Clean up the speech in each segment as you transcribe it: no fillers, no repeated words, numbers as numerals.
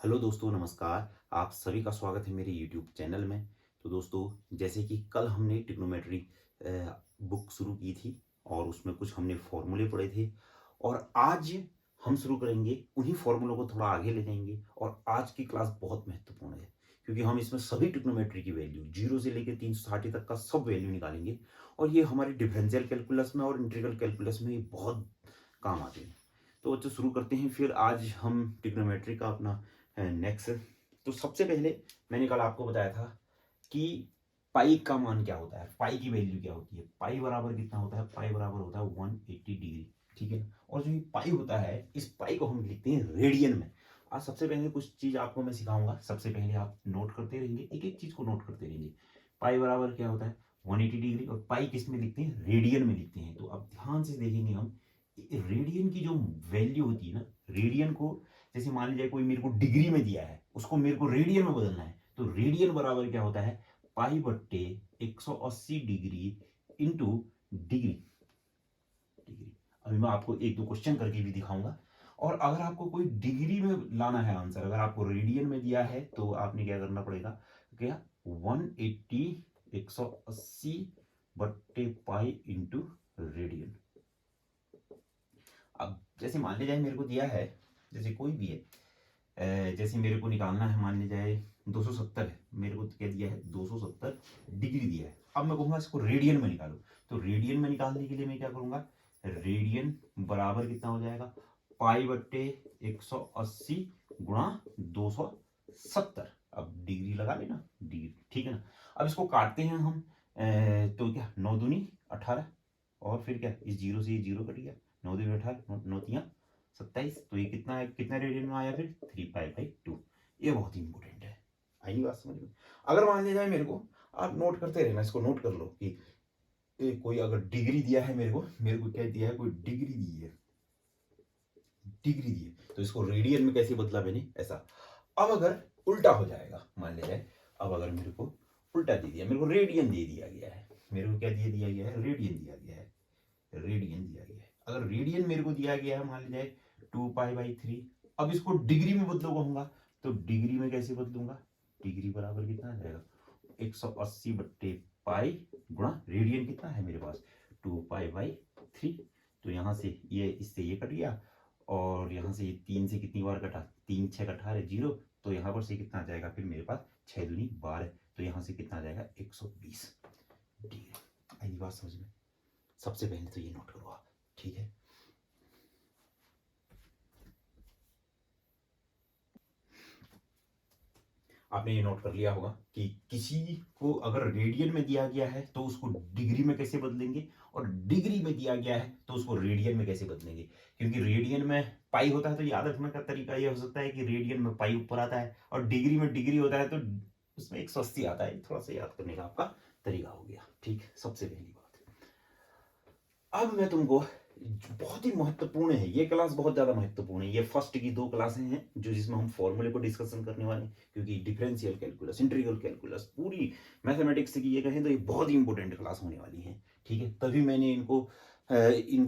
Hello दोस्तों, नमस्कार। आप सभी का स्वागत है मेरे यूट्यूब चैनल में। तो दोस्तों, जैसे कि कल हमने ट्रिग्नोमेट्री बुक शुरू की थी और उसमें कुछ हमने फॉर्मूले पढ़े थे और आज हम शुरू करेंगे उन्हीं फॉर्मूलों को थोड़ा आगे ले जाएंगे। और आज की क्लास बहुत महत्वपूर्ण है क्योंकि हम इसमें सभी ट्रिग्नोमेट्री की वैल्यू 0 से लेकर 360 तक का सब वैल्यू निकालेंगे और ये हमारे डिफरेंशियल कैलकुलस में और इंटीग्रल कैलकुलस में ये बहुत काम आते हैं। तो बच्चों, शुरू करते हैं। फिर आज हम ट्रिग्नोमेट्री का अपना नेक्स्ट। तो सबसे पहले मैंने कल आपको बताया था कि पाई का मान क्या होता है, पाई की वैल्यू क्या होती है। पाई बराबर कितना होता है? पाई बराबर होता है 180 डिग्री। ठीक है। और जो ये पाई होता है, इस पाई को हम लिखते हैं रेडियन में। आज सबसे पहले कुछ चीज आपको मैं सिखाऊंगा। सबसे पहले आप नोट करते रहेंगे, एक एक चीज को नोट करते रहेंगे। पाई बराबर क्या होता है? 180 डिग्री। और पाई किस में लिखते हैं? रेडियन में लिखते हैं। तो अब ध्यान से देखेंगे हम, रेडियन की जो वैल्यू होती है ना, रेडियन को जैसे मान लीजिए कोई मेरे को डिग्री में दिया है, उसको मेरे को रेडियन में बदलना है। तो रेडियन बराबर क्या होता है? पाई बट्टे 180 डिग्री इंटू डिग्री। डिग्री। अभी मैं आपको एक दो क्वेश्चन करके भी दिखाऊंगा। और अगर आपको कोई डिग्री में लाना है आंसर, अगर आपको रेडियन में दिया है तो आपने क्या करना पड़ेगा? क्या? 180 180 बट्टे पाई इंटू रेडियन। अब जैसे मान लीजिए मेरे को दिया है, जैसे कोई भी है, जैसे मेरे को निकालना है, मान लीजिए 270 है, मेरे को क्या दिया है? 270 डिग्री दिया है। अब मैं कहूंगा इसको रेडियन में निकालो। तो रेडियन में निकालने के लिए मैं क्या करूंगा? रेडियन बराबर कितना हो जाएगा? पाई बट्टे 180 गुणा 270। अब डिग्री लगा लेना, डिग्री। ठीक है ना। अब इसको काटते हैं हम। तो क्या, 9 दूनी 18। और फिर क्या, इस जीरो से ये जीरो कट गया। 9 दूनी 18, 9 तियां 27। तो ये कितना है, कितना रेडियन में आया? फिर 3 पाई/2। ये बहुत ही इंपॉर्टेंट है। आई नहीं बात समझ में? अगर मान लिया जाए मेरे को, आप नोट करते रहना, इसको नोट कर लो कि कोई अगर डिग्री दिया है मेरे को क्या दिया है? कोई डिग्री दी है, डिग्री दी है। तो इसको रेडियन में कैसे बदला मैंने? ऐसा। अब अगर उल्टा हो जाएगा, मान लिया जाए, अब अगर मेरे को उल्टा दे दिया, मेरे को रेडियन दे दिया गया है, मेरे को क्या दे दिया गया है? रेडियन दिया गया है, रेडियन दिया गया है। अगर रेडियन मेरे को दिया गया है, मान लीजिए 2 पाई/3। अब इसको डिग्री में बदलो कहूंगा, तो डिग्री में कैसे बदलूंगा? डिग्री बराबर कितना आ जाएगा? 180 बट्टे पाई गुणा रेडियन कितना है मेरे पास? 2 पाई/3। तो यहाँ से ये, इससे ये कट गया और यहाँ से ये 3 से कितनी बार कटा? 3 6 18 जीरो। तो यहाँ पर से कितना आ जाएगा? फिर मेरे पास 6 दूनी 12। तो यहाँ से कितना आ जाएगा? 120 डिग्री। आई बात समझ में? सबसे पहले तो ये नोट करो आप। ठीक है। आपने ये नोट कर लिया होगा कि किसी को अगर रेडियन में दिया गया है तो उसको डिग्री में कैसे बदलेंगे, और डिग्री में दिया गया है तो उसको रेडियन में कैसे बदलेंगे। क्योंकि रेडियन में पाई होता है तो याद रखने का तरीका ये हो सकता है कि रेडियन में पाई ऊपर आता है और डिग्री में डिग्री होता है तो उसमें 180 आता है। थोड़ा सा याद करने का आपका तरीका हो गया। ठीक, सबसे पहली बात। अब मैं तुमको, बहुत ही महत्वपूर्ण है ये क्लास, बहुत ज्यादा महत्वपूर्ण है। ये फर्स्ट की 2 क्लासें हैं जो जिसमें हम फॉर्मूले को डिस्कशन करने वाले हैं। क्योंकि डिफरेंशियल कैलकुलस, इंटीग्रल कैलकुलस, पूरी मैथमेटिक्स की ये कहें तो ये बहुत ही इंपॉर्टेंट क्लास होने वाली है। ठीक है। तभी मैंने इनको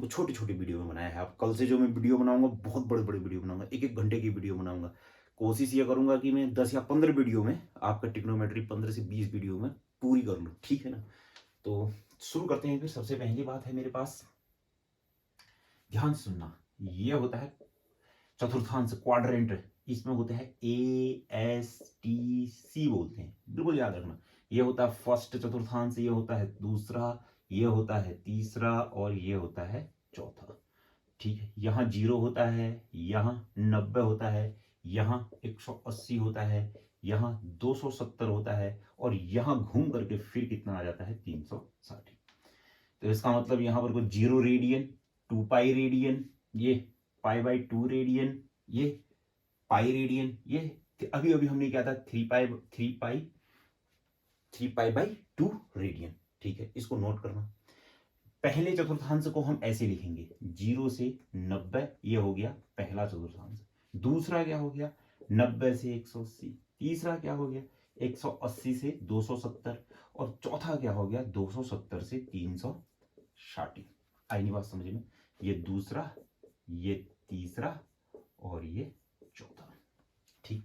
छोटी छोटी वीडियो में बनाया है। अब कल से जो मैं वीडियो बनाऊंगा, बहुत बड़े बड़े वीडियो बनाऊंगा, 1 1 घंटे की वीडियो बनाऊंगा। कोशिश ये करूंगा कि मैं 10 या 15 वीडियो में आपका ट्रिग्नोमेट्री 15 से 20 वीडियो में पूरी कर लूँ। ठीक है ना। तो शुरू करते हैं। फिर सबसे पहली बात है मेरे पास, ध्यान से सुनना। ये होता है चतुर्थांश, क्वाड्रेंट। इसमें होते हैं ASTC बोलते हैं, बिल्कुल याद रखना। ये होता है फर्स्ट चतुर्थांश, ये होता है दूसरा, ये होता है तीसरा और ये होता है चौथा। ठीक है। यहाँ 0 होता है, यहाँ 90 होता है, यहाँ 180 होता है, यहाँ 270 होता है और यहाँ घूम करके फिर कितना आ जाता है? 360। तो इसका मतलब यहाँ पर कुछ 0 रेडियन, 2 पाई रेडियन, ये पाई/2 रेडियन, ये पाई रेडियन, ये अभी अभी हमने क्या था? 3 पाई/2 रेडियन। ठीक है। इसको नोट करना। पहले चतुर्थांश को हम ऐसे लिखेंगे, 0 से 90, ये हो गया पहला चतुर्थांश। दूसरा क्या हो गया? 90 से 180। तीसरा क्या हो गया? 180 से 270। और चौथा क्या हो गया? 270 से 360। आई नहीं बात समझ में? ये दूसरा, ये तीसरा और ये चौथा। ठीक।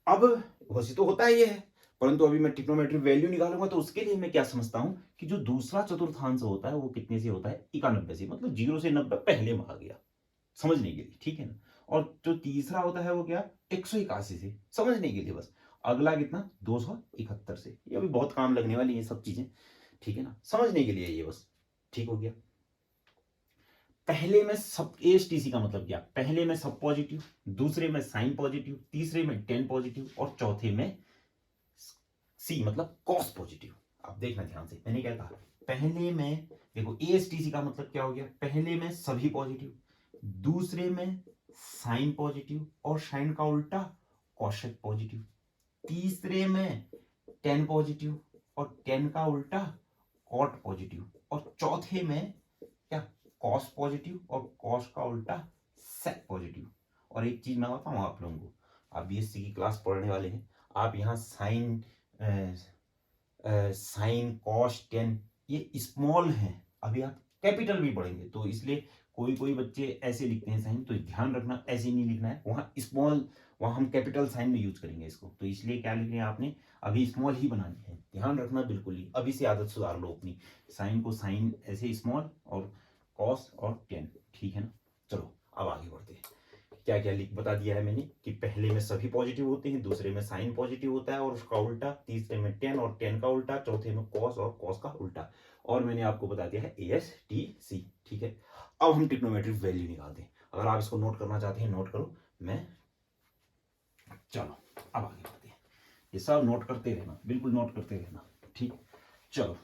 अब वैसे तो होता ही है, परंतु अभी मैं ट्रिग्नोमेट्री वैल्यू निकालूंगा तो उसके लिए मैं क्या समझता हूं कि जो दूसरा चतुर्थांश होता है वो कितने से होता है, 91 से, मतलब 0 से 90 पहले में आ गया समझने के लिए, ठीक है ना। और जो तीसरा होता है वो क्या, 181 से, समझने के लिए बस। अगला कितना, 271 से। ये अभी बहुत काम लगने वाली है सब चीजें, ठीक है ना, समझने के लिए ये बस, ठीक हो गया। पहले में सब एएसटीसी का मतलब क्या, पहले में सब पॉजिटिव, दूसरे में साइन पॉजिटिव, तीसरे में टेन पॉजिटिव और चौथे में सी मतलब कॉस पॉजिटिव। आप देखना ध्यान से, मैंने क्या कहा, पहले में देखो एएसटीसी का मतलब क्या हो गया, पहले में सभी पॉजिटिव, दूसरे में साइन पॉजिटिव और साइन का उल्टा कॉसेक पॉजिटिव, तीसरे में टेन पॉजिटिव और टेन का उल्टा कॉट पॉजिटिव, और चौथे में क्या, कॉस पॉजिटिव और कॉस का उल्टा सेक पॉजिटिव। और एक चीज मैं बताऊं आप लोगों को, आप बीएससी की क्लास पढ़ने वाले हैं, आप यहाँ साइन साइन कॉस टेन ये स्मॉल हैं, अभी आप कैपिटल भी पढ़ेंगे, तो इसलिए कोई कोई बच्चे ऐसे लिखते हैं साइन, तो ध्यान रखना ऐसे नहीं लिखना है, वहाँ स्मॉल, वहाँ हम कैपिटल साइन में यूज करेंगे इसको, तो इसलिए क्या लिखना है आपने, अभी स्मॉल ही बनानी है, ध्यान रखना बिल्कुल ही, अभी से आदत सुधार लो अपनी, साइन को साइन ऐसे स्मॉल और कॉस और टेन, ठीक है ना। चलो अब आगे बढ़ते हैं, क्या क्या लिख बता दिया है मैंने कि पहले में सभी पॉजिटिव होते हैं, दूसरे में साइन पॉजिटिव होता है और उसका उल्टा, तीसरे में टेन और टेन का उल्टा, चौथे में कॉस और कॉस का उल्टा, और मैंने आपको बता दिया है ASTC, ठीक है। अब हम ट्रिग्नोमेट्रिक वैल्यू निकालते हैं, अगर आप इसको नोट करना चाहते हैं नोट करो, मैं, चलो अब आगे बढ़ते हैं, ये सब नोट करते रहना, बिल्कुल नोट करते रहना, ठीक। चलो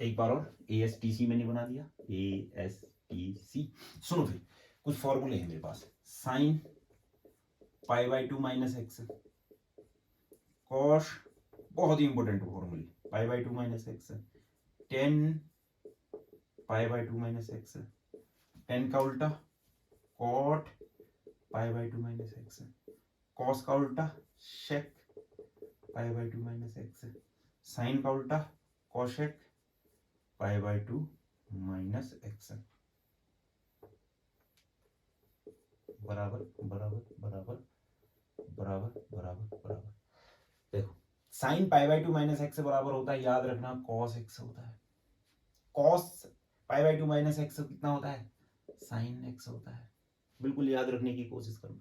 एक बार और ASTC मैंने बना दिया, ASTC, सुनो फिर कुछ फॉर्मूले हैं मेरे पास, sine pi by two minus x, cos, बहुत ही इंपॉर्टेंट फॉर्मूले, pi by two minus x, tan pi by two minus x, tan का उल्टा cot pi by two minus x, cos का उल्टा sec pi by two minus x, sine का उल्टा cosec pi by two minus x, बराबर बराबर बराबर बराबर बराबर बराबर। देखो sine pi by two minus x से बराबर होता है, याद रखना, कॉस एक्स होता है, cos pi by two minus x कितना होता है, साइन एक्स होता है, बिल्कुल याद रखने की कोशिश करना।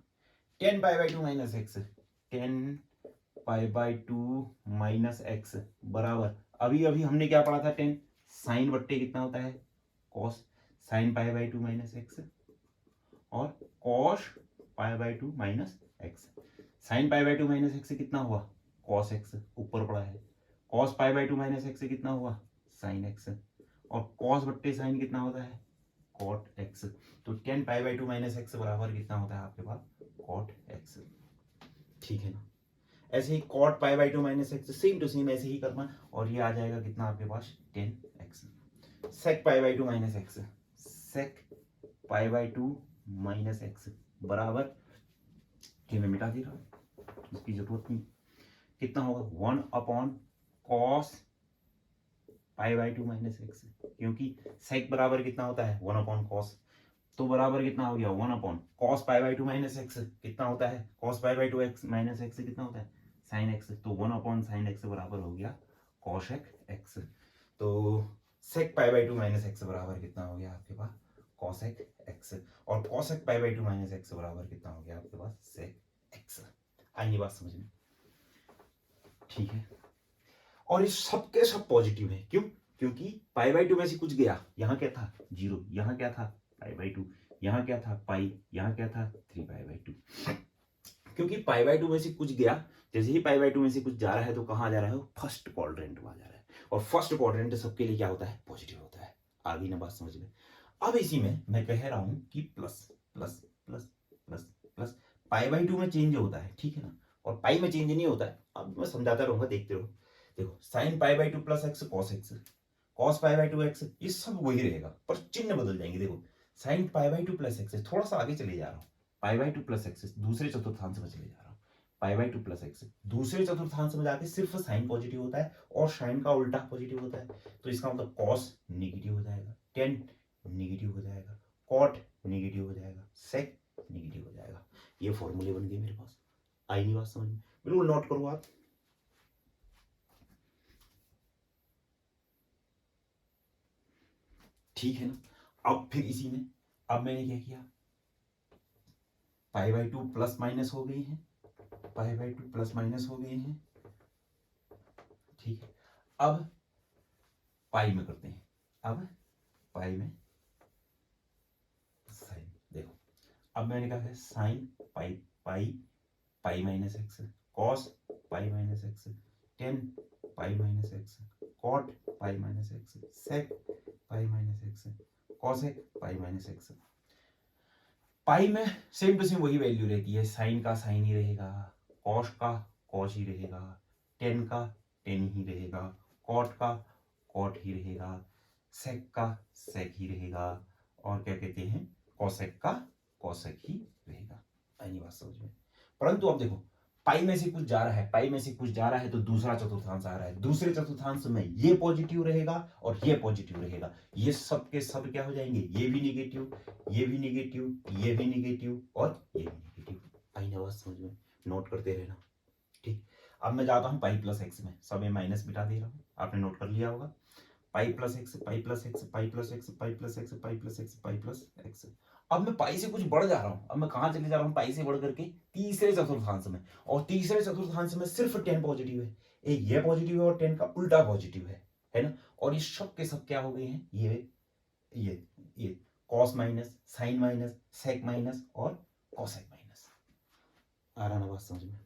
Ten pi by two minus x, tan pi by two minus x बराबर, अभी अभी हमने क्या पढ़ा था, टेन साइन बट्टे कितना होता है, cos, sine pi by two minus x और cos pi by two minus x, sine pi by two minus x कितना हुआ, कॉस एक्स, ऊपर पड़ा है, cos pi by two minus x कितना हुआ, साइन एक्स, और कॉस बट्टे साइन कितना होता है, कॉट एक्स, तो tan pi by two minus x बराबर कितना होता है आपके पास, कॉट एक्स, ठीक है ना। ऐसे ही cot pi by two minus x same to same ऐसे ही करना, और ये आ जाएगा कितना आपके पास, tan x, sec pi by two minus x, sec pi by two minus x बराबर, ये मैं मिटा दे रहा हूँ, इसकी जरूरत नहीं, कितना होगा, one upon cos pi by two minus x, क्योंकि सेक बराबर कितना होता है, वन अपॉन कॉस, तो बराबर कितना हो गया, one upon cos pi by two minus x कितना होता है, cos pi by two x minus x कितना होता है, साइन एक्स, तो वन अपॉन साइन एक्स बराबर हो गया कॉशेक एक्स, तो sec pi by two minus x बराबर कितना हो गया आपके पास, कॉसेक एक्स, और cosec pi by two minus x बराबर कितना हो गया आपके पास, सेक एक्स। आइए बात समझ में, ठीक है। और ये सबके सब पॉजिटिव है, क्यों, क्योंकि पाई बाई टू में से कुछ गया, यहाँ क्या था, जीरो, यहाँ क्या था, पाई बाई टू, यहाँ क्या था, पाई, यहाँ क्या था, थ्री पाई बाई टू, क्योंकि पाई बाई टू में से कुछ गया, जैसे ही पाई बाई टू में से कुछ जा रहा है तो कहाँ जा रहा है, वो फर्स्ट क्वाड्रेंट में जा रहा है, और फर्स्ट क्वाड्रेंट सबके लिए क्या होता है, पॉजिटिव होता है। आ गई ना बात समझ में। अब इसी में मैं कह रहा हूं कि plus plus plus plus plus pi by to में चेंज होता है, ठीक है ना, और पाई में चेंज नहीं होता है, अब मैं समझाता रहूंगा, देखते रहो। देखो sine pi by two plus x cos x, cos pi by two x, ये सब वही रहेगा, पर चिन्ह बदल जाएंगे। देखो sine pi by two plus x, थोड़ा सा आगे चले जा रहा हूँ, पाई बाई टू प्लस एक्स दूसरे चतुर्थांश में चले जा रहा हूँ, पाई बाई टू प्लस एक्स दूसरे चतुर्थांश में जाके सिर्फ साइन पॉजिटिव होता है और साइन का उल्टा पॉजिटिव होता है, तो इसका मतलब कॉस निगेटिव हो जाएगा, टेन निगेटिव हो जाएगा, कॉट निगेटिव हो जाएगा, सेक निगेटिव हो जाएगा। ये फॉर्मूले बन गए मेरे पास। आई नहीं बात समझ में? बिल्कुल नोट करो आप। ठीक है ना। अब फिर इसी में अब मैंने क्या किया, पाई बाई टू प्लस माइनस हो गई है, पाई बाई टू प्लस माइनस हो गए हैं। ठीक है, अब पाई में करते हैं, अब पाई में साइन। देखो अब मैंने कहा है sine pi pi pi minus x, cos pi minus x, tan pi minus x, cot pi minus x, sec pi minus x, cosec pi minus x. Pi में सेम टू सेम वही value रहती है, sign का sign ही रहेगा, cos का cos ही रहेगा, ten का ten ही रहेगा, कॉट का कॉट ही रहेगा, सेक का सेक ही रहेगा, और क्या कहते हैं कॉसेक का कॉसेक ही रहेगा। आई बात समझ में? परंतु अब देखो पाई में से कुछ जा रहा है, पाई में से कुछ जा रहा है तो दूसरा चतुर्थांश आ रहा है, दूसरे चतुर्थांश में ये पॉजिटिव रहेगा और ये पॉजिटिव रहेगा, ये सब के सब क्या हो जाएंगे, ये भी निगेटिव, ये भी निगेटिव, ये भी निगेटिव और ये भी निगेटिव। आई ना बात समझ में? नोट करते रहना। ठीक, अब मैं जाता हूं पाई प्लस एक्स में, सब में माइनस मिटा दे रहा हूं, आपने नोट कर लिया होगा। पाई प्लस एक्स, पाई प्लस एक्स, पाई प्लस एक्स, पाई प्लस एक्स, पाई प्लस एक्स, पाई प्लस एक्स। अब मैं पाई से कुछ बढ़ जा रहा हूं, अब मैं कहां चले जा रहा हूं, पाई से बढ़ करके तीसरे चतुर्थांश में, और तीसरे चतुर्थांश में सिर्फ 10 पॉजिटिव है, एक ये पॉजिटिव है और 10 का उल्टा पॉजिटिव है ना। और ये सब के सब क्या हो गए हैं, ये cos minus, sine minus, sec minus और कॉसेक माइनस। आ रहा ना बात समझ में?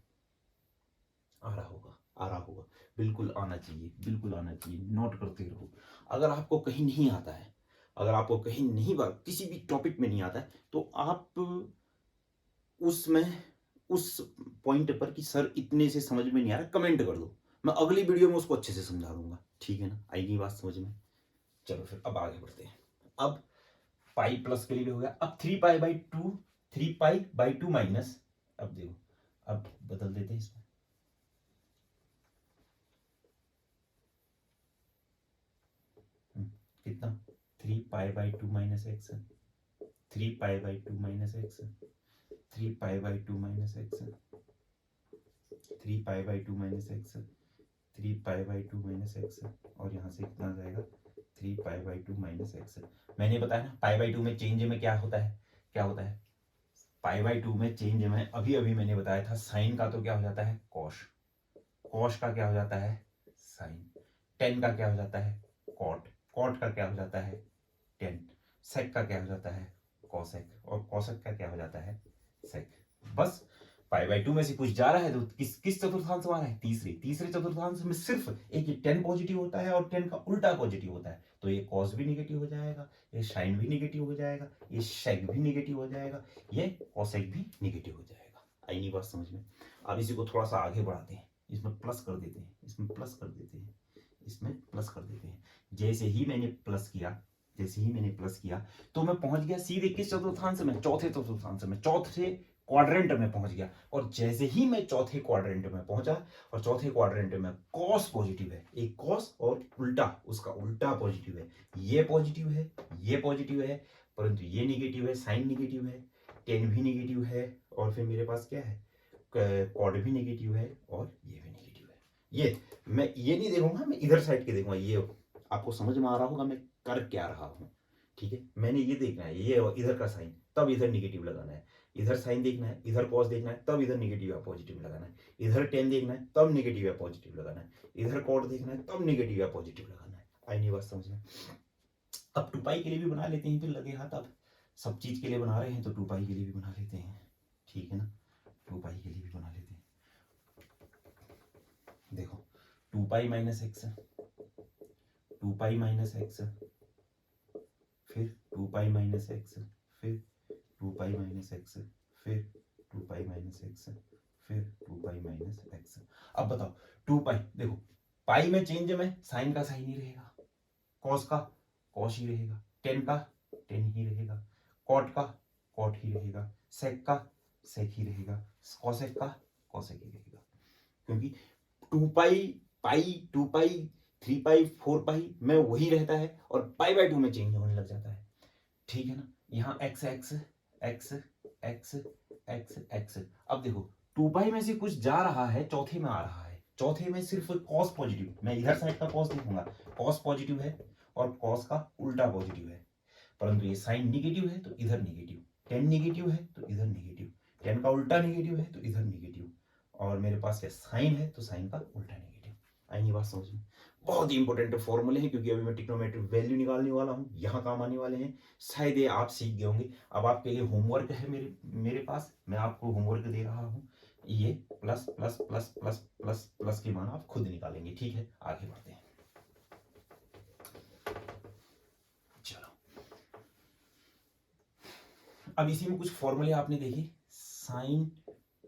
आ रहा होगा, आ रहा होगा, बिल्कुल आना चाहिए, बिल्कुल आना चाहिए, नोट करते रहो। अगर आपको कहीं नहीं आता है, अगर आपको कहीं नहीं बात किसी भी टॉपिक में नहीं आता है तो आप उसमें उस पॉइंट पर कि सर इतने से समझ में नहीं आ रहा, कमेंट कर दो, मैं अगली वीडियो में उसको अच्छे से समझा दूंगा। ठीक है ना, आएगी बात समझ में? चलो फिर अब आगे बढ़ते हैं। अब पाई प्लस के लिए भी हो गया, अब 3 पाई by to, 3 pi by 2 minus, अब देखो अब बदल देते हैं इसमें, कितना 3 pi by 2 minus x, 3 pi by 2 minus x, 3 pi by 2 minus x, 3 pi by 2 minus x, 3 pi by 2 minus x, और यहाँ से कितना आ जाएगा 3 पाई बाई 2 माइनस एक्स। मैंने बताया ना पाई बाई 2 में चेंज में क्या होता है, क्या होता है पाई बाई 2 में चेंज में, अभी अभी मैंने बताया था साइन का तो क्या हो जाता है कॉश, कॉश का क्या हो जाता है साइन, टेन का क्या हो जाता है कॉट, कॉट का क्या हो जाता है टेन, सेक का क्या हो जाता है कॉसेक, और कॉसेक का क्या हो जाता है सेक। बस पाई बाई 2 में से कुछ जा रहा है तो किस किस चतुर्थांश में आ रहा है, तीसरे, तीसरे चतुर्थांश में सिर्फ एक ये 10 पॉजिटिव होता है और 10 का उल्टा पॉजिटिव होता है, तो ये कॉस भी निगेटिव हो जाएगा, ये साइन भी निगेटिव हो जाएगा, ये सेक भी निगेटिव हो जाएगा, ये कॉसेक भी निगेटिव हो जाएगा। आई नहीं बात समझ में? अब इसी को थोड़ा सा आगे बढ़ाते हैं, इसमें प्लस कर देते हैं, इसमें प्लस कर देते हैं, इसमें प्लस कर देते हैं। जैसे ही मैंने प्लस किया, जैसे ही मैंने प्लस किया तो मैं पहुंच गया सीधे किस चतुर्थांश में, चौथे चतुर्थांश में, चौथे क्वाड्रेंट में पहुंच गया। और जैसे ही मैं चौथे क्वाड्रेंट में पहुंचा, और चौथे क्वाड्रेंट में कॉस पॉजिटिव है, एक कॉस और उल्टा उसका उल्टा पॉजिटिव है, ये पॉजिटिव है, ये पॉजिटिव है, परंतु ये निगेटिव है, साइन निगेटिव है, टेन भी निगेटिव है, और फिर मेरे पास क्या है कॉड भी निगेटिव है, और ये भी निगेटिव है। ये मैं ये नहीं देखूंगा, मैं इधर साइड के देखूंगा। ये आपको समझ में आ रहा होगा मैं कर क्या रहा हूं। ठीक है, मैंने ये देखना है, ये इधर का साइन, तब इधर निगेटिव लगाना है, इधर साइन देखना है, इधर कॉस देखना है, तब इधर निगेटिव या पॉजिटिव लगाना है, इधर टेन देखना है, तब निगेटिव या पॉजिटिव लगाना है, इधर कॉड देखना है, तब निगेटिव या पॉजिटिव लगाना है। आई नहीं बात समझ में? अब 2 पाई के लिए भी बना लेते हैं, फिर लगे हाथ, अब सब चीज के लिए बना रहे हैं तो 2 पाई के लिए भी बना लेते हैं। ठीक है ना, 2 पाई के लिए भी बना लेते हैं। देखो 2 पाई माइनस एक्स, 2 पाई माइनस एक्स, फिर 2 पाई माइनस एक्स, फिर 2 पाई माइनस एक्स, फिर 2 पाई माइनस एक्स, फिर 2 पाई माइनस एक्स। अब बताओ 2 पाई, देखो पाई में चेंज में साइन का साइन ही रहेगा, कॉस का कॉस ही रहेगा, टेन का टेन ही रहेगा, कॉट का कॉट ही रहेगा, सेक का सेक ही रहेगा, कॉसेक का कॉसेक ही रहेगा। क्योंकि 2 पाई पाई 2 पाई 3 पाई 4 पाई में वही रहता है, और पाई बाई 2 में चेंज होने लग जाता है। ठीक है ना, यहाँ x x x x x x. अब देखो 2 पाई में से कुछ जा रहा है, चौथे में आ रहा है, चौथे में सिर्फ कॉस पॉजिटिव, मैं इधर साइड का कॉस देखूंगा, कॉस पॉजिटिव है और कॉस का उल्टा पॉजिटिव है, परंतु ये साइन निगेटिव है तो इधर निगेटिव, टेन निगेटिव है तो इधर निगेटिव, टेन का उल्टा निगेटिव है तो इधर निगेटिव, और मेरे पास क्या साइन है तो साइन का उल्टा निगेटिव। आएंगी बात समझ में? बहुत ही इंपॉर्टेंट फॉर्मूले हैं, क्योंकि अभी मैं ट्रिग्नोमेट्रिक वैल्यू निकालने वाला हूँ, यहाँ काम आने वाले हैं। शायद ये आप सीख गए होंगे। अब आपके लिए होमवर्क है मेरे पास, मैं आपको होमवर्क दे रहा हूँ। ये plus plus plus plus plus plus के मान आप खुद निकालेंगे, ठीक है? आगे बढ़ते हैं। चलो, अब इसी में कुछ फॉर्मूले आपने देखे, sine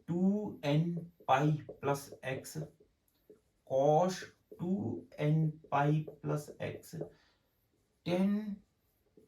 2n pi plus x, cos 2n pi plus x, tan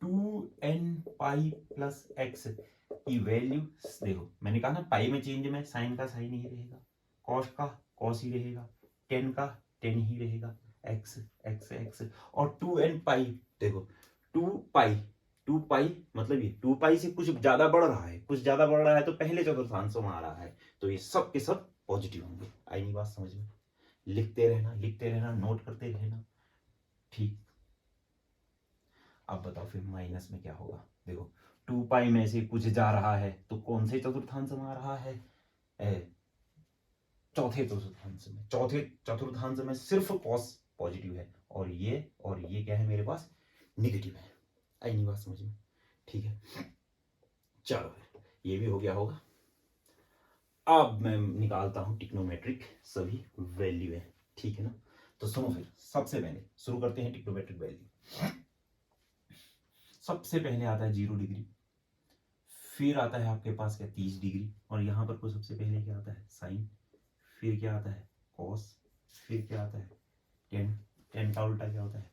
2n pi plus x की वैल्यू देखो, मैंने कहा ना पाई में चेंज में साइन का साइन ही रहेगा, कॉस का कॉस ही रहेगा, टेन का टेन ही रहेगा, एक्स एक्स एक्स, और 2n पाई देखो, 2 पाई मतलब ये 2 पाई से कुछ ज्यादा बढ़ रहा है, कुछ ज्यादा बढ़ रहा है तो पहले चतुर्थांशों में आ रहा है, तो ये सब के सब पॉजिटिव होंगे। आई नहीं बात समझ में? लिखते रहना, नोट करते रहना, ठीक। अब बताओ फिर माइनस में क्या होगा? देखो 2 पाई में से कुछ जा रहा है तो कौन से चतुर्थांश में आ रहा है? चौथे चतुर्थांश में सिर्फ कॉस पॉजिटिव है, और ये क्या है मेरे पास? निगेटिव है। आई नहीं बात समझ में? ठीक है, चलो ये भी हो गया होगा। अब मैं निकालता हूं ट्रिग्नोमेट्रिक सभी वैल्यू है, ठीक है ना? तो सुनो, फिर सबसे पहले शुरू करते हैं ट्रिग्नोमेट्रिक वैल्यू। सबसे पहले आता है 0 डिग्री, फिर आता है आपके पास क्या 30 डिग्री, और यहां पर को सबसे पहले क्या आता है? साइन, फिर क्या आता है? कॉस, फिर क्या आता है? टेन, टेन का उल्टा क्या होता है?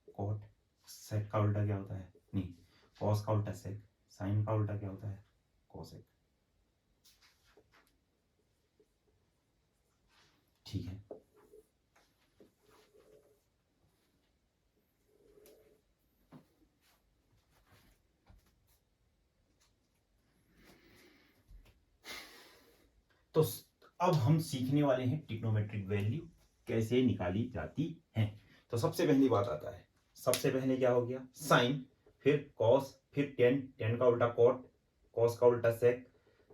कॉट, सेक का उल्टा क्या होता है? नहीं, कॉस का उल्टा सेक, साइन का उल्टा क्या होता है? कोसेक, ठीक है। तो अब हम सीखने वाले हैं ट्रिग्नोमेट्रिक वैल्यू कैसे निकाली जाती है। तो सबसे पहली बात आता है, सबसे पहले क्या हो गया? साइन, फिर कॉस, फिर टेन, टेन का उल्टा कॉट, कॉस का उल्टा सेक,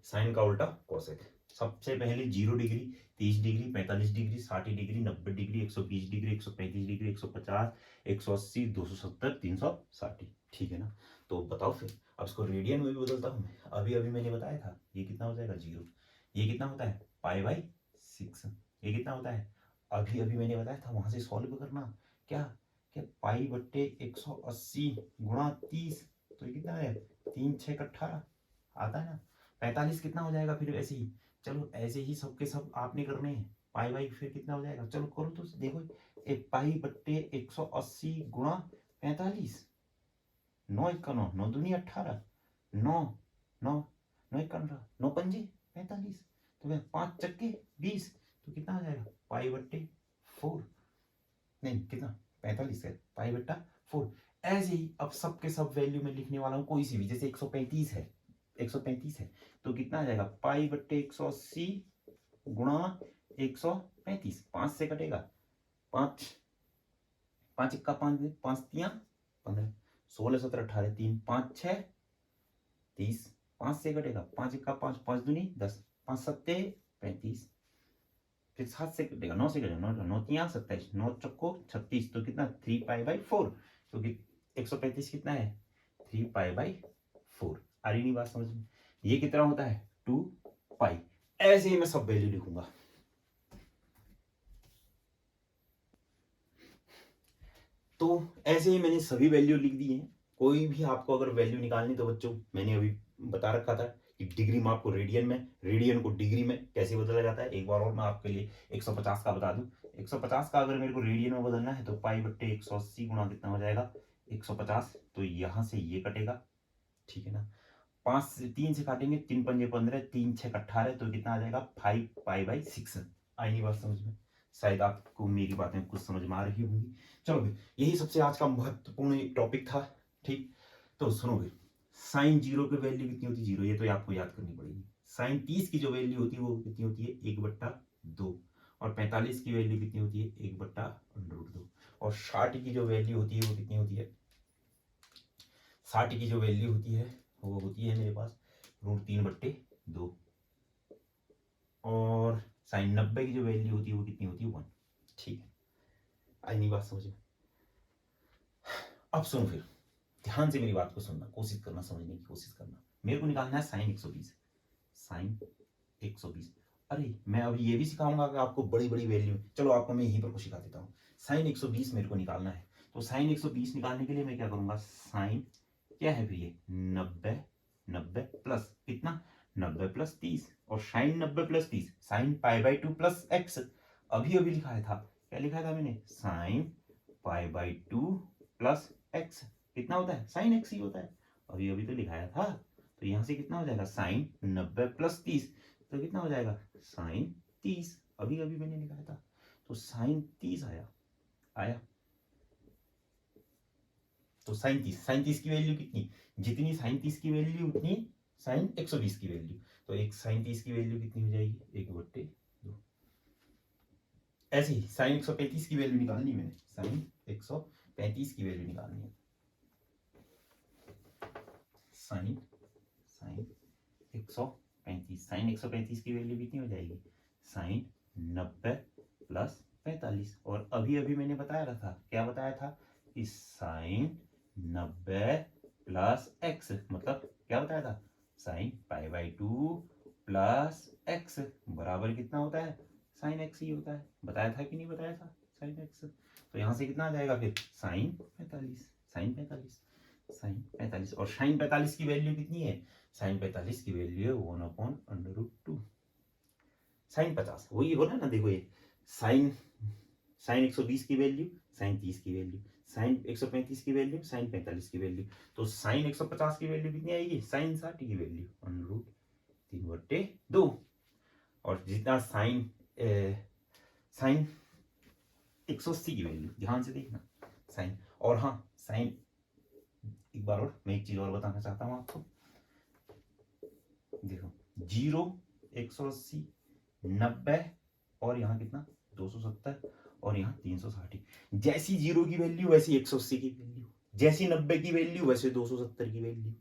साइन का उल्टा कोसेक। सबसे पहले 0 degree, 30 degree, 45 degree, 60 degree, 90 degree, 120 degree, 135 degree, 150, 180, 270, 360, ठीक है ना? तो बताओ फिर, अब इसको रेडियन में भी बदलता हूं मैं। अभी अभी मैंने बताया था ये कितना हो जाएगा? 0। ये कितना होता है? Pi by 6। ये कितना होता है? अभी अभी मैंने बताया था, वहां से सॉल्व करना। क्या क्या? पाई बट्टे 180 गुणा 30, तो ये कितना है? 3 6 18 आता है ना? 45 कितना हो जाएगा फिर? ऐसे ही चलो, ऐसे ही सबके सब आपने करने हैं। पाई बाई फिर कितना हो जाएगा? चलो करो तो देखो, एक पाई बट्टे 180 गुणा 45, 9 1 9, 9 दूनी 18, 9 9 9 1 15, 9 पंजे 45, तो मैं 5 चक्के 20, तो कितना आ जाएगा? पाई बट्टे 4, नहीं कितना? 45 है, पाई बट्टा 4। ऐसे ही अब सबके सब वैल्यू में लिखने वाला हूँ, कोई सी भी, जैसे 135 है, 135 है तो कितना आ जाएगा? पाई बट्टे 180 गुणा 135, 5 से कटेगा, 5 5 इक्का 5, 5 तियां 15, 16 17 18, 3 5 6 30, 5 से कटेगा, 5 इक्का 5, 5 दूनी 10, 5 सत्ते 35, फिर 7 से कटेगा, 9 से कटेगा, 9 9 तियां 27, 9 चक्को 36, तो कितना? 3 पाई बाई 4, क्योंकि 135 कितना है? 3 पाई बाई 4। आ रही नहीं बात समझ में? ये कितना होता है? 2 पाई। ऐसे ही मैं सब वैल्यू लिखूंगा। तो ऐसे ही मैंने सभी वैल्यू लिख दी है। कोई भी आपको अगर वैल्यू निकालनी, तो बच्चों मैंने अभी बता रखा था कि डिग्री में आपको रेडियन में, रेडियन को डिग्री में कैसे बदला जाता है। एक बार और मैं आपके लिए 150 का बता दूं। 150 का अगर मेरे को रेडियन में बदलना है तो पाई बट्टे 180 गुणा कितना हो जाएगा? 150, तो यहां से ये कटेगा, ठीक है ना? 5 से 3 से काटेंगे, 3 पंजे 15, 3 6 18, तो कितना आ जाएगा? 5 पाई बाई 6। आई नहीं बात समझ में? शायद आपको मेरी बातें कुछ समझ में आ रही होंगी। चलो भाई, यही सबसे आज का महत्वपूर्ण टॉपिक था, ठीक? तो सुनो भाई, साइन 0 की वैल्यू कितनी होती है? 0, ये तो आपको याद करनी पड़ेगी। साइन 30 की जो वैल्यू होती है वो कितनी होती है 1/2, और 45 की वैल्यू कितनी होती है 1/√2, और 60 की जो वैल्यू होती है वो कितनी होती है, 60 की जो वैल्यू होती है वो होती है मेरे पास √3/2, और साइन 90 की जो वैल्यू होती है वो कितनी होती है 1। ठीक है, आई नहीं बात समझ में? अब सुनो, फिर ध्यान से मेरी बात को सुनना, कोशिश करना, समझने की कोशिश करना। मेरे को निकालना है साइन 120, साइन 120। अरे मैं अभी ये भी सिखाऊंगा कि आपको बड़ी बड़ी वैल्यू, चलो आपको मैं यहीं पर को सिखा देता हूँ। साइन 120 मेरे को निकालना है, तो साइन 120 निकालने के लिए मैं क्या करूंगा, साइन क्या है फिर ये 90, 90 प्लस कितना 90 प्लस 30, और sine 90 plus 30 sine π/2 plus x. अभी अभी लिखा था, क्या लिखा था मैंने, साइन π/2 प्लस एक्स कितना होता है, साइन एक्स ही होता है, अभी अभी तो लिखाया था। तो यहां से कितना हो जाएगा, साइन 90 प्लस 30, तो कितना हो जाएगा, साइन 30, अभी अभी मैंने लिखाया था। तो साइन 30 आया, आया। तो साइन 30 की वैल्यू कितनी, जितनी साइन 30 की वैल्यू उतनी साइन 120 की वैल्यू, तो एक साइन 30 की वैल्यू कितनी हो जाएगी 1/2। ऐसे ही साइन 135 की वैल्यू निकालनी है मैंने, साइन 135 की वैल्यू निकालनी है, साइन साइन 135, साइन 135 की वैल्यू कितनी हो जाएगी, साइन 90 प्लस 45, और अभी अभी मैंने बताया था, क्या बताया था कि साइन 90 प्लस एक्स, मतलब क्या बताया था, साइन π/2 प्लस एक्स बराबर कितना होता है, साइन एक्स ही होता है। बताया था कि नहीं बताया था, साइन एक्स। तो यहां से कितना आ जाएगा फिर, साइन 45, साइन 45, साइन 45, और साइन 45 की वैल्यू कितनी है, साइन 45 की वैल्यू है 1/√2, साइन 50 वही हो रहा है ना, देखो ये साइन साइन 120 की वैल्यू, साइन 30 की वैल्यू, साइन 135 की वैल्यू, साइन 45 की वैल्यू, तो साइन 150 की वैल्यू कितनी आएगी, साइन 60 की वैल्यू √3/2, और जितना साइन साइन 180 की वैल्यू, ध्यान से देखना साइन, और हाँ साइन, एक बार और मैं एक चीज और बताना चाहता हूं आपको, देखो 0, 180, 90, और यहाँ कितना 270, और यहाँ 360, जैसी 0 की वैल्यू वैसी 180 की वैल्यू, जैसी 90 की वैल्यू वैसे 270 की वैल्यू,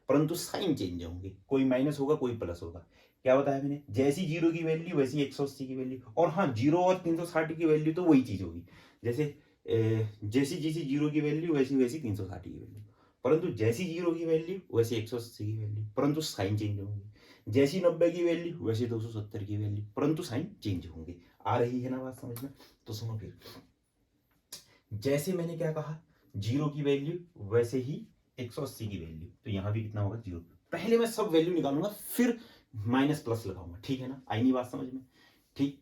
परंतु साइन चेंज होंगे, कोई माइनस होगा कोई प्लस होगा। क्या बताया मैंने, जैसी 0 की वैल्यू वैसी 180 की वैल्यू, और हाँ 0 और 360 की वैल्यू तो वही चीज होगी, जैसे जैसी जैसी 0 की वैल्यू वैसी वैसी 360 की वैल्यू, परंतु जैसी 0 की वैल्यू वैसी 180 की वैल्यू, परंतु साइन चेंज होंगे, जैसी 90 की वैल्यू वैसे 270 की वैल्यू, परंतु साइन चेंज होंगे। आ रही है ना बात समझ में? तो सुनो फिर, जैसे मैंने क्या कहा, 0 की वैल्यू वैसे ही 180 की वैल्यू, तो यहां भी कितना होगा 0। पहले मैं सब वैल्यू निकालूंगा फिर माइनस प्लस लगाऊंगा, ठीक है ना, आई नहीं बात समझ में? ठीक,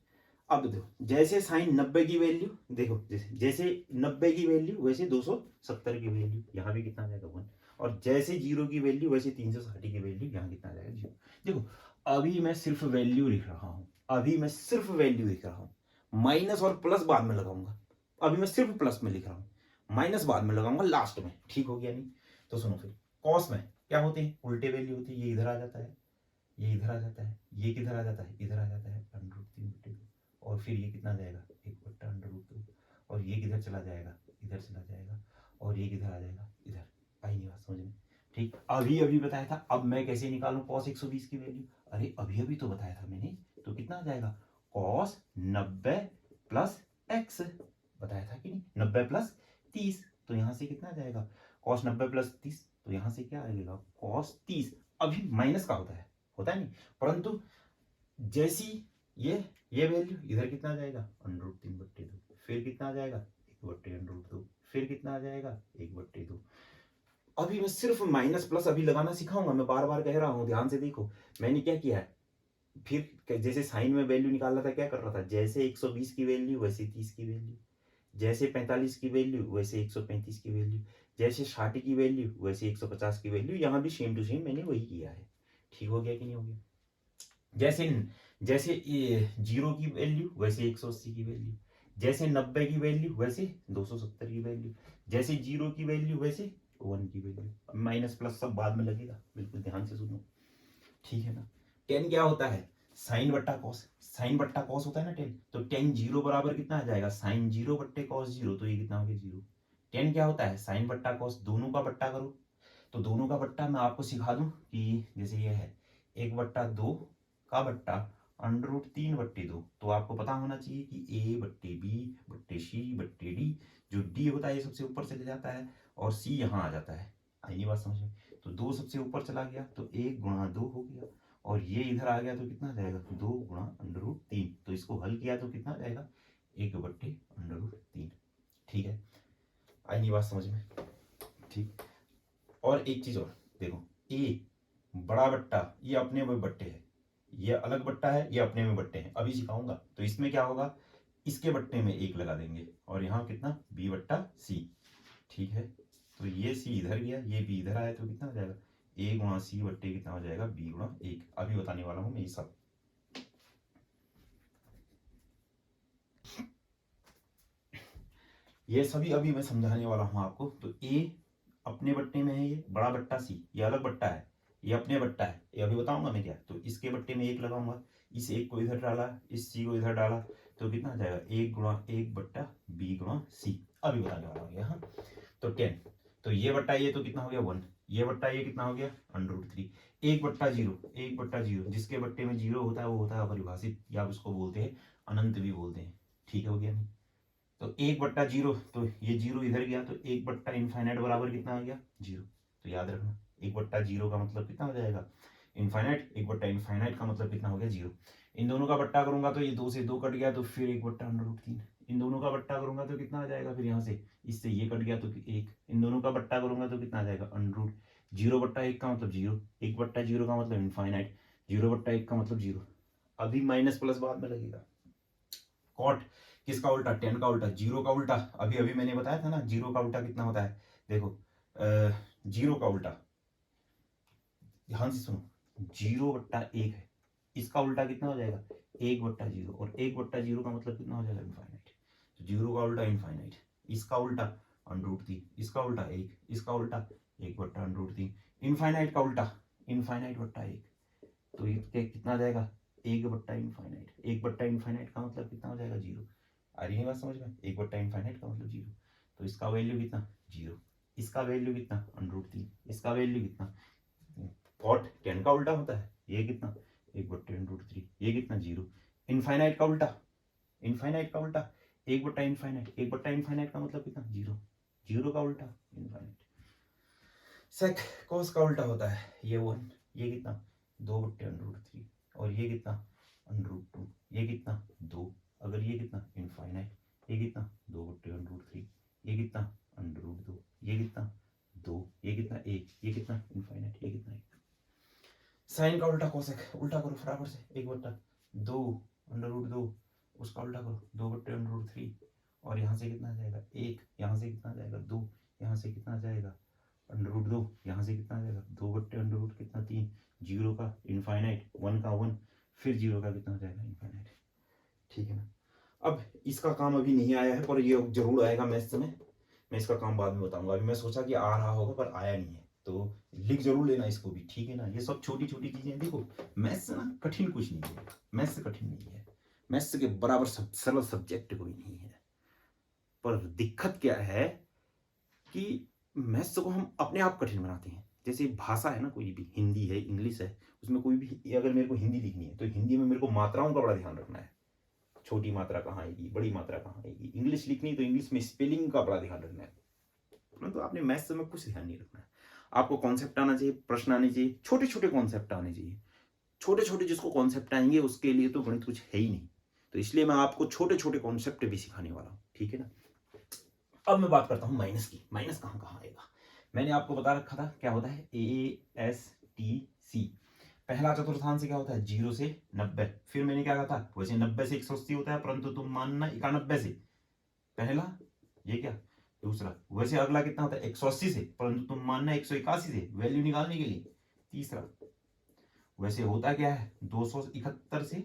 अब देखो जैसे साइन 90 की वैल्यू, देखो जैसे 90 की वैल्यू वैसे 270 की वैल्यू, यहाँ भी कितना आ जाएगा 1, और जैसे 0 की वैल्यू वैसे 360 की वैल्यू, यहाँ कितना आ जाएगा 0। देखो अभी मैं सिर्फ वैल्यू लिख रहा हूं, अभी मैं सिर्फ वैल्यू लिख रहा हूं, माइनस और प्लस बाद में लगाऊंगा, अभी मैं सिर्फ प्लस में लिख रहा हूं, माइनस बाद में लगाऊंगा लास्ट में, ठीक हो गया नहीं? तो सुनो फिर, कॉस में क्या होते हैं, उल्टे वैल्यू होती है, ये इधर आ जाता है, ये इधर आ जाता है, ये किधर आ जाता है, इधर आ जाता है √3/2, और फिर ये कितना जाएगा 1/√2, और ये किधर चला जाएगा, इधर चला जाएगा, और ये किधर आ जाएगा, इधर। आई नहीं बात समझ में? ठीक, अभी अभी बताया था, अब मैं कैसे निकालूं कॉस 120 की वैल्यू, अरे अभी अभी तो बताया था मैंने, तो कितना आ जाएगा कॉस 90 प्लस एक्स, बताया था कि नहीं, 90 प्लस 30, तो यहां से कितना आ जाएगा कॉस 90 प्लस 30, तो यहां से क्या आएगा कॉस 30, अभी माइनस का होता है नहीं, परंतु जैसी ये वैल्यू इधर कितना आ जाएगा √3/2, फिर कितना आ जाएगा 1/√2, फिर कितना आ जाएगा 1/2। अभी मैं सिर्फ माइनस प्लस अभी लगाना सिखाऊंगा, मैं बार बार कह रहा हूं, ध्यान से देखो मैंने क्या किया है, फिर जैसे साइन में वैल्यू निकाल रहा था, क्या कर रहा था, जैसे 120 की वैल्यू वैसे 30 की वैल्यू, जैसे 45 की वैल्यू वैसे 135 की वैल्यू, जैसे 60 की वैल्यू वैसे 150 की वैल्यू, यहां भी सेम टू सेम मैंने वही किया है। ठीक हो गया कि नहीं हो गया? जैसे जैसे 0 की वैल्यू वैसे 180 की वैल्यू, जैसे 90 की वैल्यू वैसे 270 की वैल्यू, जैसे 0 की वैल्यू वैसे 1 की वैल्यू, माइनस प्लस सब बाद में लगेगा, बिल्कुल ध्यान से सुनो, ठीक है ना? टेन क्या होता है, साइन बट्टा कॉस, साइन बट्टा कॉस होता है ना टेन, तो टेन जीरो बराबर कितना आ जाएगा, साइन जीरो बट्टे कॉस जीरो, तो ये कितना हो गया जीरो। टेन क्या होता है, साइन बट्टा कॉस, दोनों का बट्टा करो, तो दोनों का बट्टा मैं आपको सिखा दूं कि जैसे ये है 1/2 का बट्टा अंडर रूट 3/2, तो आपको पता होना चाहिए कि ए बट्टे बी बट्टे सी बट्टे डी, जो डी होता है ये सबसे ऊपर चले जाता है और सी यहाँ आ जाता है। आई नहीं बात समझ में, तो दो सबसे ऊपर चला गया तो 1 × 2 हो गया, और ये इधर आ गया तो कितना आ जाएगा 2 × अंडर रूट 3, तो इसको हल किया तो कितना आ जाएगा 1/√3। ठीक है, आई नहीं बात समझ में, ठीक। और एक चीज और देखो, ए बड़ा बट्टा ये अपने में बट्टे है, ये अलग बट्टा है, ये अपने में बट्टे हैं, अभी सिखाऊंगा। तो इसमें क्या होगा, इसके बट्टे में 1 लगा देंगे और यहाँ कितना b/c, ठीक है। तो ये c इधर गया, ये b इधर आया, तो कितना हो जाएगा a × c बट्टे कितना हो जाएगा b/1, अभी बताने वाला हूं मैं ये सब। ये सभी अभी मैं समझाने वाला हूं आपको। तो a अपने बट्टे में है, ये बड़ा बट्टा c, ये अलग बट्टा है, ये अपने बट्टा है, ये अभी बताऊंगा मैं क्या। तो इसके बट्टे में 1 लगाऊंगा, इस 1 को इधर डाला, इस c को इधर डाला, तो कितना आ जाएगा 1/1/b/c, अभी बताने वाला हूँ यहाँ। तो 10, तो ये बट्टा ये तो कितना हो गया 1, ये बट्टा ये कितना हो गया √3, 1/0, जिसके बट्टे में 0 होता है वो होता है अपरिभाषित, या उसको बोलते हैं अनंत भी बोलते हैं, ठीक हो गया नहीं। तो 1/0, तो ये 0 इधर गया, तो 1/∞ बराबर कितना आ गया 0। तो याद रखना 1/0 का मतलब कितना हो जाएगा इनफाइनाइट, 1/∞ का मतलब कितना हो गया 0। इन दोनों का बट्टा करूंगा तो ये 2 से 2 कट गया, तो फिर 1/√3। इन दोनों का बट्टा करूंगा तो कितना आ जाएगा, फिर यहाँ से इससे ये कट गया तो 1, इन दोनों का बट्टा करूंगा तो कितना आ जाएगा √0/1 का मतलब 0, 1/0 का मतलब इनफाइनाइट, 0/1 का मतलब 0। अभी माइनस प्लस बाद में लगेगा। कॉट किसका उल्टा, 10 का उल्टा, 0 का उल्टा, अभी अभी मैंने बताया था ना 0 का उल्टा कितना होता है। देखो 0 का उल्टा, ध्यान से सुनो, 0/1 है, इसका उल्टा कितना हो जाएगा 1/0, और 1/0 का मतलब कितना हो जाएगा इनफाइनाइट। तो 0 का उल्टा इनफाइनाइट, इसका उल्टा √3, इसका उल्टा 1, इसका उल्टा 1/√3, इनफाइनाइट का उल्टा इनफाइनाइट/1, तो ये कितना आ जाएगा 1/∞, 1/∞ का मतलब कितना हो जाएगा 0। आ रही है बात समझ में, 1/∞ का मतलब 0, तो इसका वैल्यू कितना 0, इसका वैल्यू कितना √3, इसका वैल्यू कितना, कॉट 10 का उल्टा होता है, ये कितना 1/√3, ये कितना 0। इनफाइनाइट का उल्टा, इनफाइनाइट का उल्टा 1/∞, 1/∞ का मतलब कितना 0, 0 का उल्टा इनफाइनाइट। सेक कॉस का उल्टा होता है ये 1, ये कितना 2/√3, और ये कितना √2, ये कितना 2, अगर ये कितना इनफाइनाइट, ये कितना 2/√3, ये कितना √2, ये कितना 2, ये कितना 1, ये कितना इनफाइनाइट, ये कितना 1। साइन का उल्टा कोसेक, उल्टा करो फटाफट से, 1/2 √2, उसका उल्टा करो 2/√3, और यहाँ से कितना आ जाएगा 1, यहाँ से कितना आ जाएगा 2, यहाँ से कितना आ जाएगा √2, यहाँ से कितना आ जाएगा 2/√, कितना 3, 0 का इनफाइनाइट, 1 का 1, फिर 0 का कितना हो जाएगा इनफाइनाइट, ठीक है ना। अब इसका काम अभी नहीं आया है, पर ये जरूर आएगा मैथ्स में, मैं इसका काम बाद में बताऊंगा। अभी मैं सोचा कि आ रहा होगा पर आया नहीं है, तो लिख जरूर लेना इसको भी, ठीक है ना। ये सब छोटी छोटी चीजें, देखो मैथ्स ना कठिन कुछ नहीं है, मैथ्स कठिन नहीं है, मैथ्स के बराबर सरल सब्जेक्ट कोई नहीं है। पर दिक्कत क्या है कि मैथ्स को हम अपने आप कठिन बनाते हैं। जैसे भाषा है ना, कोई भी हिंदी है इंग्लिश है, उसमें कोई भी अगर मेरे को हिंदी लिखनी है तो हिंदी में मेरे को मात्राओं का बड़ा ध्यान रखना है, छोटी मात्रा कहाँ आएगी, बड़ी मात्रा कहाँ आएगी। इंग्लिश लिखनी है तो इंग्लिश में स्पेलिंग का बड़ा ध्यान रखना है, परंतु आपने मैथ्स में कुछ ध्यान नहीं रखना है। आपको कॉन्सेप्ट आना चाहिए, प्रश्न आने चाहिए, छोटे छोटे कॉन्सेप्ट आने चाहिए। छोटे छोटे जिसको कॉन्सेप्ट आएंगे उसके लिए तो गणित कुछ है ही नहीं, तो इसलिए मैं आपको छोटे छोटे कॉन्सेप्ट भी सिखाने वाला हूँ, ठीक है ना। अब मैं बात करता हूँ माइनस की, माइनस कहाँ कहाँ आएगा। मैंने आपको बता रखा था क्या होता है ASTC, पहला चतुर्थांश क्या होता है 0 से 90, फिर मैंने क्या कहा था वैसे 90 से 180 होता है, परंतु तुम मानना 91 से, पहला ये क्या, दूसरा वैसे अगला कितना होता है 180 से, परंतु तुम मानना 181 से, वैल्यू निकालने के लिए, तीसरा वैसे होता क्या है 271 से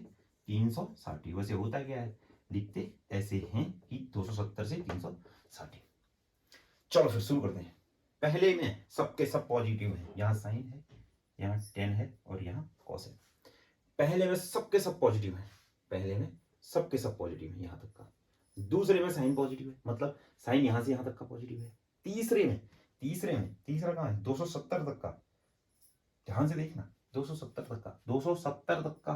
360, वैसे होता क्या है, लिखते ऐसे हैं कि 270 से 360। चलो फिर शुरू करते हैं। पहले में सबके सब पॉजिटिव है, यहाँ साइन है, यहाँ 10 है और यहाँ कॉस है। पहले में सबके सब पॉजिटिव है, पहले में सबके सब पॉजिटिव है यहां तक का। दूसरे में साइन पॉजिटिव है, मतलब साइन यहां से यहां तक का पॉजिटिव है। तीसरा कहां है 270 तक का, ध्यान से देखना 270 तक का, 270 तक का,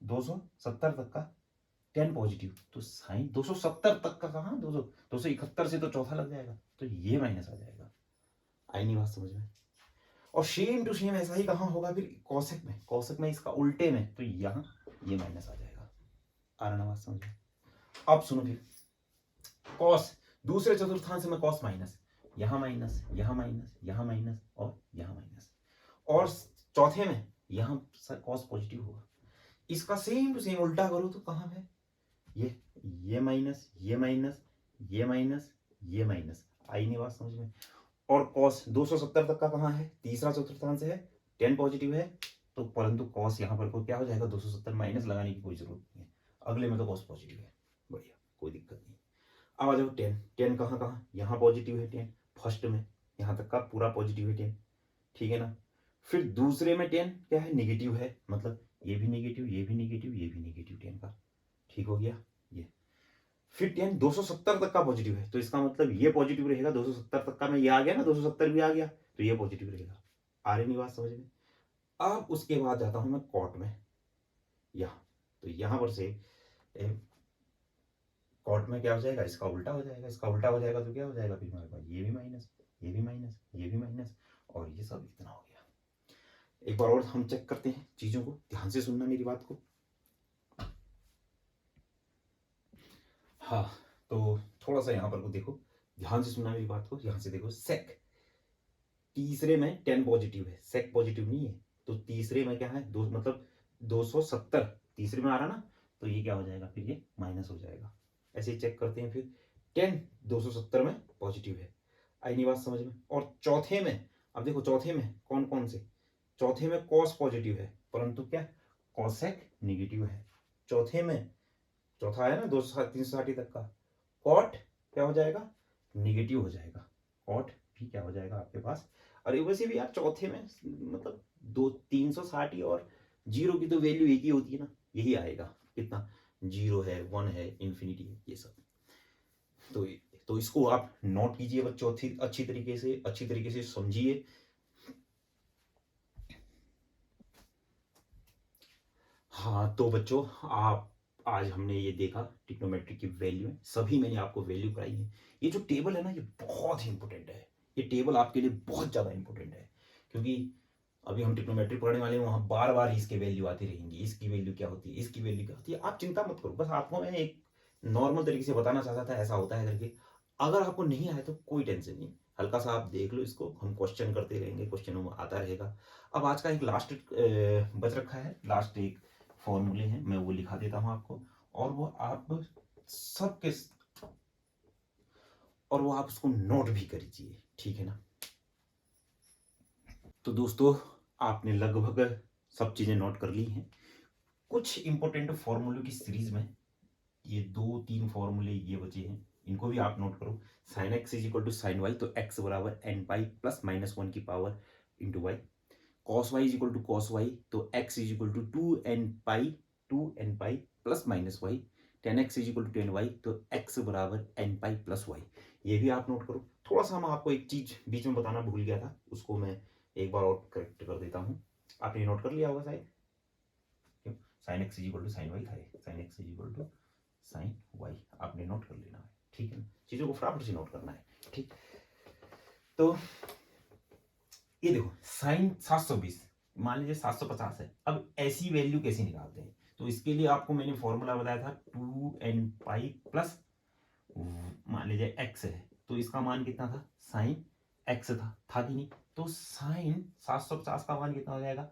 270 तक का 10 पॉजिटिव, तो साइन 270 तक का कहां 271 से तो चौथा लग जाएगा, तो ये माइनस आ जाएगा। आई नहीं बात समझ में? और सेम टू सेम ऐसा ही कहां होगा फिर कौशिक में इसका उल्टे में, तो यहां ये माइनस आ जाएगा। आ रहा ना बात समझ में? अब सुनो फिर, कॉस दूसरे चतुर्थांश में कॉस माइनस, यहां माइनस, यहां माइनस, यहां माइनस और यहां माइनस, और चौथे में यहां कॉस पॉजिटिव होगा। इसका सेम टू सेम उल्टा करो तो कहां है ये माइनस, ये माइनस, ये माइनस, ये माइनस। आई नहीं बात समझ में? और कॉस 270 तक का कहां है, तीसरा चतुर्थांश है, 10 पॉजिटिव है, तो परंतु कॉस यहां पर क्या हो जाएगा 270 माइनस लगाने की कोई जरूरत नहीं है, अगले में तो कॉस पॉजिटिव है, बढ़िया कोई दिक्कत नहीं। अब आ जाओ 10 कहां कहां, यहां पॉजिटिव है 10 फर्स्ट में, यहां तक का पूरा पॉजिटिव है 10, ठीक है ना। फिर दूसरे में 10 क्या है नेगेटिव है, मतलब ये भी नेगेटिव, ये भी नेगेटिव, ये भी नेगेटिव 10 का, ठीक हो गया ये। फिर 10 270 तक का पॉजिटिव है, तो इसका मतलब ये पॉजिटिव रहेगा 270 तक का, में ये आ गया ना 270 भी आ गया, तो ये पॉजिटिव रहेगा। आ रही नहीं बात समझ में? अब उसके बाद जाता हूं मैं कॉट में, यहां तो यहां पर से कॉट में क्या हो जाएगा, इसका उल्टा हो जाएगा, इसका उल्टा हो जाएगा तो क्या हो जाएगा फिर हमारे पास ये भी माइनस, ये भी माइनस, ये भी माइनस, और ये सब इतना हो गया। एक बार और हम चेक करते हैं चीजों को, ध्यान से सुनना मेरी बात को। हाँ, तो थोड़ा सा यहाँ पर को देखो, ध्यान से सुनना मेरी बात को, यहाँ से देखो सेक तीसरे में 10 पॉजिटिव है, सेक पॉजिटिव नहीं है, तो तीसरे में क्या है दो, मतलब 270 तीसरे में आ रहा ना, तो ये क्या हो जाएगा फिर ये माइनस हो जाएगा। ऐसे ही चेक करते हैं फिर 10 270 में पॉजिटिव है, आई नहीं बात समझ में? और चौथे में, अब देखो चौथे में कौन कौन से, चौथे में कॉस पॉजिटिव है, परंतु क्या कॉसेक नेगेटिव है। चौथे में चौथा है ना 360 तक का, कॉट क्या हो जाएगा निगेटिव हो जाएगा, कॉट भी क्या हो जाएगा आपके पास। अरे वैसे भी यार चौथे में मतलब 360 और जीरो की तो वैल्यू एक ही होती है ना, यही आएगा कितना, जीरो है, 1 है, इंफिनिटी है, ये सब। तो इसको आप नोट कीजिए बच्चों, अच्छी तरीके से समझिए। हाँ तो बच्चों, आप आज हमने ये देखा ट्रिग्नोमेट्री की वैल्यू है, सभी मैंने आपको वैल्यू कराई है। ये जो टेबल है ना ये बहुत ही इंपॉर्टेंट है, ये टेबल आपके लिए बहुत ज्यादा इंपॉर्टेंट है, क्योंकि अभी हम ट्रिग्नोमेट्री पढ़ने वाले हैं, वहां बार बार इसके वैल्यू आती रहेंगी, इसकी वैल्यू क्या होती है, इसकी वैल्यू क्या होती है। आप चिंता मत करो, बस आपको मैं एक नॉर्मल तरीके से बताना चाहता था ऐसा होता है करके। अगर आपको नहीं आया तो कोई टेंशन नहीं, हल्का सा आप देख लो इसको, हम क्वेश्चन करते रहेंगे, क्वेश्चनों में आता रहेगा। अब आज का एक लास्ट बच रखा है, लास्ट एक फॉर्मूले हैं, मैं वो लिखा देता हूं आपको, और वो आप सबके और वो आप उसको नोट भी करिए, ठीक है ना। तो दोस्तों आपने लगभग सब चीजें नोट कर ली हैं। कुछ इंपॉर्टेंट फॉर्मूलों की सीरीज में ये 2-3 फॉर्मूले ये बचे हैं, इनको भी आप नोट करो। Sine x is equal to sine y, तो एक्स बराबर एन पाई प्लस माइनस 1 की power into y. Cos y is equal to cos y, तो x is equal to 2n pi plus minus y. Tan x is equal to 10y, तो x बराबर n pi plus Y. ये भी आप note करो। थोड़ा सा मैं आपको एक चीज बीच में बताना भूल गया था, उसको मैं एक बार और करेक्ट कर देता हूँ। आपने नोट कर लिया होगा शायद, क्यों sine x is equal to sine y था, sine x is equal to sine y आपने नोट कर लेना है, ठीक है ना। चीजों को फटाफट से नोट करना है, ठीक। तो ये देखो साइन 720 मान लीजिए 750 है, अब ऐसी वैल्यू कैसे निकालते हैं, तो इसके लिए आपको मैंने फॉर्मूला बताया था 2n पाई प्लस मान लीजिए x है, तो इसका मान कितना था साइन x था कि नहीं, तो साइन 750 का मान कितना हो जाएगा,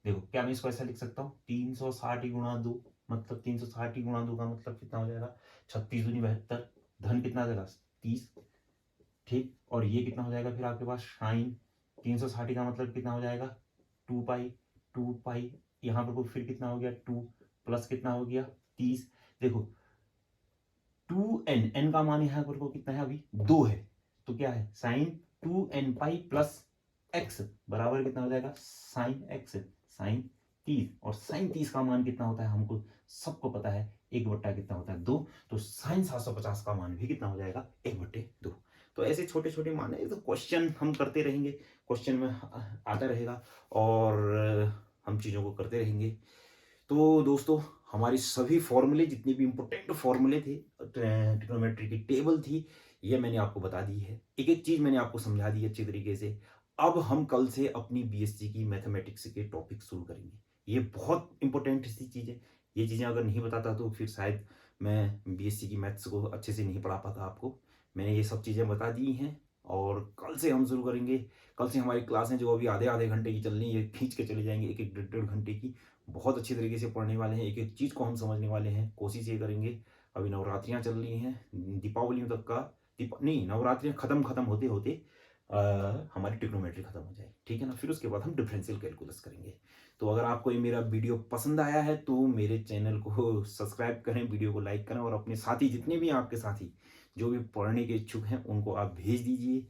देखो क्या मैं इसको ऐसा लिख सकता हूँ 360 गुणा 2, मतलब 360 गुणा 2 का मतलब कितना हो जाएगा 36 दूनी 72, धन कितना देगा 30, ठीक। और ये कितना हो जाएगा फिर आपके पास साइन 360 का मतलब कितना हो जाएगा 2 पाई, यहाँ पर फिर कितना हो गया 2 प्लस कितना हो गया 30। देखो 2n का मान यहाँ पर कितना है अभी 2 है, तो क्या है sign 2n pi plus x बराबर कितना हो जाएगा साइन एक्स, साइन 30 और साइन 30 का मान कितना होता है हमको सबको पता है, 1/, कितना होता है 2। तो साइन 750 का मान भी कितना हो जाएगा 1/2। तो ऐसे छोटे छोटे मान है, तो क्वेश्चन हम करते रहेंगे, क्वेश्चन में आता रहेगा और हम चीज़ों को करते रहेंगे। तो दोस्तों हमारी सभी फॉर्मूले, जितने भी इंपॉर्टेंट फॉर्मूले थे, ट्रिग्नोमेट्री की टेबल थी, ये मैंने आपको बता दी है, एक एक चीज़ मैंने आपको समझा दी है अच्छी तरीके से। अब हम कल से अपनी बीएससी की मैथमेटिक्स के टॉपिक शुरू करेंगे। ये बहुत इंपॉर्टेंट सी चीज़ है। ये चीज़ें अगर नहीं बताता तो फिर शायद मैं बीएससी की मैथ्स को अच्छे से नहीं पढ़ा पाता आपको। मैंने ये सब चीज़ें बता दी हैं और कल से हम शुरू करेंगे। कल से हमारी क्लासें जो अभी आधे आधे घंटे की चल रही है, ये खींच के चले जाएंगे, एक एक डेढ़ डेढ़ घंटे की। बहुत अच्छी तरीके से पढ़ने वाले हैं, एक एक चीज़ को हम समझने वाले हैं, कोशिश ये करेंगे। अभी नवरात्रियाँ चल रही हैं, दीपावलियों तक का नहीं, नवरात्रियाँ खत्म खत्म होते होते हमारी ट्रिग्नोमेट्री खत्म हो जाए, ठीक है ना। फिर उसके बाद हम डिफरेंशियल कैलकुलस करेंगे। तो अगर आपको ये मेरा वीडियो पसंद आया है तो मेरे चैनल को सब्सक्राइब करें, वीडियो को लाइक करें और अपने साथी, जितने भी आपके साथी जो भी पढ़ने के इच्छुक हैं उनको आप भेज दीजिए।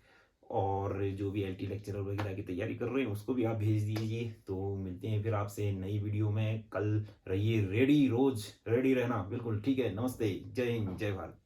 और जो भी एलटी लेक्चरर वगैरह की तैयारी कर रहे हैं उसको भी आप भेज दीजिए। तो मिलते हैं फिर आपसे नई वीडियो में कल। रहिए रेडी, रोज रेडी रहना, बिल्कुल ठीक है। नमस्ते, जय हिंद, जय भारत।